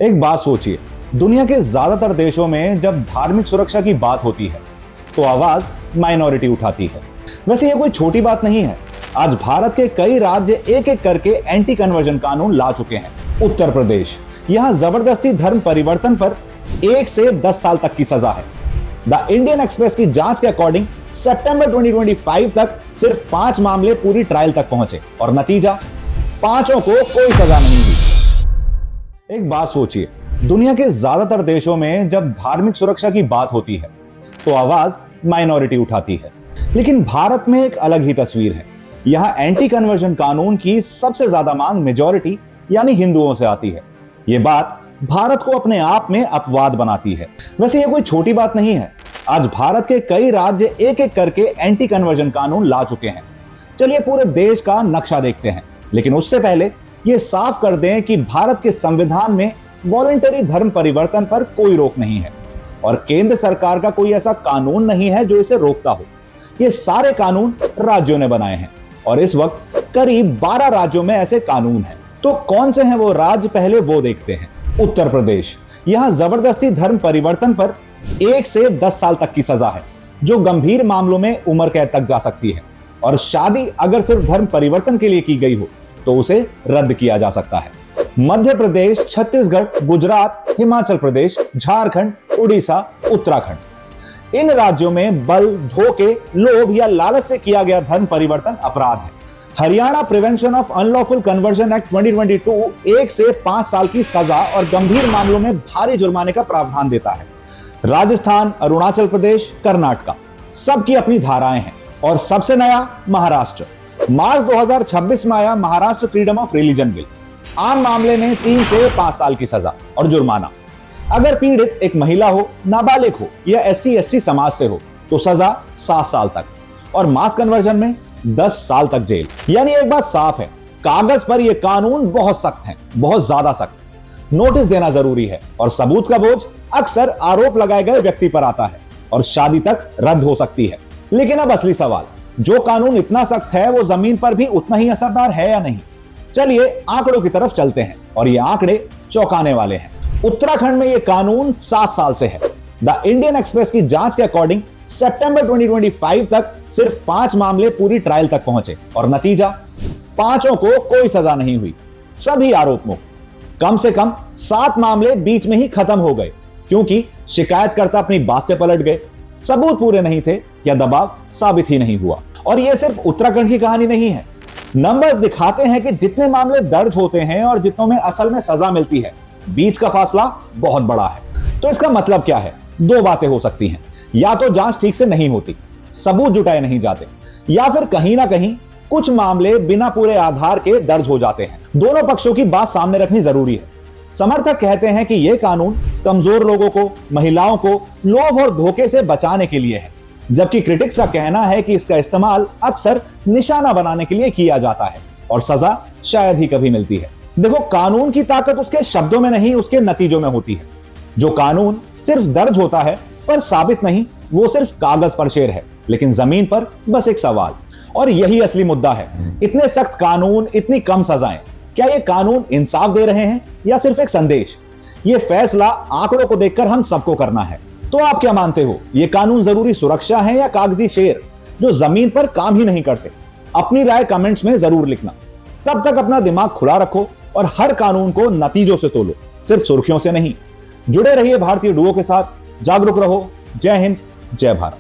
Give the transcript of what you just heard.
एक बात सोचिए, दुनिया के ज्यादातर देशों में जब धार्मिक सुरक्षा की बात होती है तो आवाज माइनॉरिटी उठाती है। वैसे ये कोई छोटी बात नहीं है। आज भारत के कई राज्य एक एक करके एंटी कन्वर्जन कानून ला चुके हैं। उत्तर प्रदेश, यहां जबरदस्ती धर्म परिवर्तन पर 1 से 10 साल तक की सजा है। द इंडियन एक्सप्रेस की जांच के अकॉर्डिंग सितंबर 2025 तक सिर्फ 5 मामले पूरी ट्रायल तक पहुंचे और नतीजा, पांचों को कोई सजा नहीं हुई। एक बात सोचिए, दुनिया के ज्यादातर देशों में जब धार्मिक सुरक्षा की बात होती है तो आवाज माइनॉरिटी उठाती है, लेकिन भारत में एक अलग ही तस्वीर है। यहां एंटी कन्वर्जन कानून की सबसे ज्यादा मांग मेजॉरिटी यानी हिंदुओं से आती है। यह बात भारत को अपने आप में अपवाद बनाती है। वैसे यह कोई छोटी बात नहीं है। आज भारत के कई राज्य एक एक करके एंटी कन्वर्जन कानून ला चुके हैं। चलिए पूरे देश का नक्शा देखते हैं, लेकिन उससे पहले यह साफ कर दें कि भारत के संविधान में वॉलंटरी धर्म परिवर्तन पर कोई रोक नहीं है और केंद्र सरकार का कोई ऐसा कानून नहीं है जो इसे रोकता हो। ये सारे कानून राज्यों ने बनाए हैं और इस वक्त करीब 12 राज्यों में ऐसे कानून हैं। तो कौन से हैं वो राज्य, पहले वो देखते हैं। उत्तर प्रदेश, यहां जबरदस्ती धर्म परिवर्तन पर 1 से 10 साल तक की सजा है, जो गंभीर मामलों में उम्र कैद तक जा सकती है। और शादी अगर सिर्फ धर्म परिवर्तन के लिए की गई हो तो उसे रद्द किया जा सकता है। मध्य प्रदेश, छत्तीसगढ़, गुजरात, हिमाचल प्रदेश, झारखंड, उड़ीसा, उत्तराखंड, इन राज्यों में बल, धोखे, लोभ या लालच से किया गया धर्म परिवर्तन अपराध है। Haryana prevention of unlawful conversion act 2022 1 से 5 साल की सजा और गंभीर मामलों में भारी जुर्माने का प्रावधान देता है। राजस्थान, अरुणाचल प्रदेश, कर्नाटका, सबकी अपनी धाराएं हैं। और सबसे नया महाराष्ट्र, मार्च 2026 में आया Maharashtra freedom of religion bill. आम मामले में 3 से 5 साल की सजा और जुर्माना। अगर पीड़ित एक महिला हो, नाबालिग हो या SC/ST समाज से हो तो सजा 7 साल तक और मास कन्वर्जन में 10 साल तक जेल। यानी एक बात साफ है, कागज पर यह कानून बहुत सख्त है, बहुत ज्यादा सख्त। नोटिस देना जरूरी है और सबूत का बोझ अक्सर आरोप लगाए गए व्यक्ति पर आता है और शादी तक रद्द हो सकती है। लेकिन अब असली सवाल, जो कानून इतना सख्त है वो जमीन पर भी उतना ही असरदार है या नहीं? चलिए आंकड़ों की तरफ चलते हैं और ये आंकड़े चौंकाने वाले हैं। उत्तराखंड में ये कानून 7 साल से है। द इंडियन एक्सप्रेस की जांच के अकॉर्डिंग सितंबर 2025 तक सिर्फ 5 मामले पूरी ट्रायल तक पहुंचे और नतीजा, पांचों को कोई सजा नहीं हुई, सभी आरोप मुक्त। कम से कम 7 मामले बीच में ही खत्म हो गए क्योंकि शिकायतकर्ता अपनी बात से पलट गए, सबूत पूरे नहीं थे या दबाव साबित ही नहीं हुआ। और यह सिर्फ उत्तराखंड की कहानी नहीं है। नंबर्स दिखाते हैं कि जितने मामले दर्ज होते हैं और जितनों में असल में सजा मिलती है, बीच का फासला बहुत बड़ा है। तो इसका मतलब क्या है? 2 बातें हो सकती हैं। या तो जांच ठीक से नहीं होती, सबूत जुटाए नहीं जाते, या फिर कहीं ना कहीं कुछ मामले बिना पूरे आधार के दर्ज हो जाते हैं। दोनों पक्षों की बात सामने रखनी जरूरी है। समर्थक कहते हैं कि यह कानून कमजोर लोगों को, महिलाओं को लोभ और धोखे से बचाने के लिए है, जबकि क्रिटिक्स का कहना है कि इसका इस्तेमाल अक्सर निशाना बनाने के लिए किया जाता है और सजा शायद ही कभी मिलती है। देखो, कानून की ताकत उसके शब्दों में नहीं, उसके नतीजों में होती है। जो कानून सिर्फ दर्ज होता है पर साबित नहीं, वो सिर्फ कागज पर शेर है, लेकिन जमीन पर बस एक सवाल। और यही असली मुद्दा है। इतने सख्त कानून, इतनी कम सजाएं, क्या ये कानून इंसाफ दे रहे हैं या सिर्फ एक संदेश? ये फैसला आंकड़ों को देखकर हम सबको करना है। तो आप क्या मानते हो, ये कानून जरूरी सुरक्षा है या कागजी शेर जो जमीन पर काम ही नहीं करते? अपनी राय कमेंट्स में जरूर लिखना। तब तक अपना दिमाग खुला रखो और हर कानून को नतीजों से तोलो, सिर्फ सुर्खियों से नहीं। जुड़े रहिए भारतीय डुओ के साथ, जागरूक रहो। जय हिंद, जय भारत।